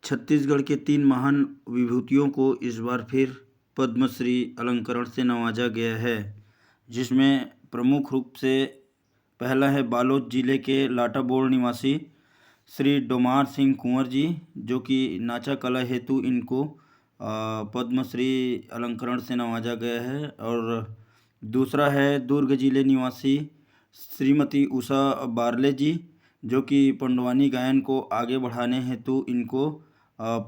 छत्तीसगढ़ के 3 महान विभूतियों को इस बार फिर पद्मश्री अलंकरण से नवाजा गया है, जिसमें प्रमुख रूप से पहला है बालोद जिले के लाटाबोर निवासी श्री डोमार सिंह कुंवर जी, जो कि नाचा कला हेतु इनको पद्मश्री अलंकरण से नवाजा गया है। और दूसरा है दुर्ग जिले निवासी श्रीमती उषा बारले जी, जो कि पंडवानी गायन को आगे बढ़ाने हेतु इनको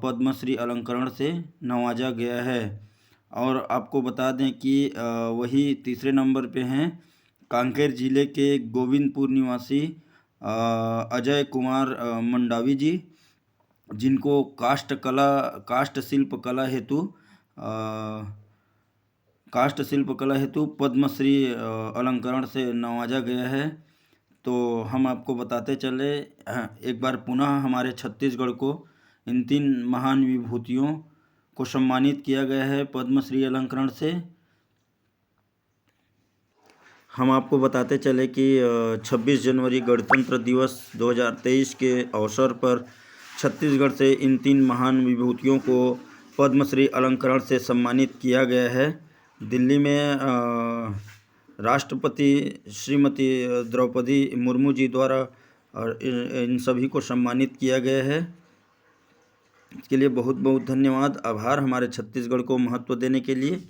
पद्मश्री अलंकरण से नवाजा गया है। और आपको बता दें कि वही तीसरे नंबर पे हैं कांकेर जिले के गोविंदपुर निवासी अजय कुमार मंडावी जी, जिनको काष्ठ शिल्प कला हेतु पद्मश्री अलंकरण से नवाजा गया है। तो हम आपको बताते चले एक बार पुनः हमारे छत्तीसगढ़ को इन 3 महान विभूतियों को सम्मानित किया गया है पद्मश्री अलंकरण से। हम आपको बताते चले कि 26 जनवरी गणतंत्र दिवस 2023 के अवसर पर छत्तीसगढ़ से इन 3 महान विभूतियों को पद्मश्री अलंकरण से सम्मानित किया गया है। दिल्ली में राष्ट्रपति श्रीमती द्रौपदी मुर्मू जी द्वारा और इन सभी को सम्मानित किया गया है। इसके लिए बहुत बहुत धन्यवाद, आभार हमारे छत्तीसगढ़ को महत्व देने के लिए।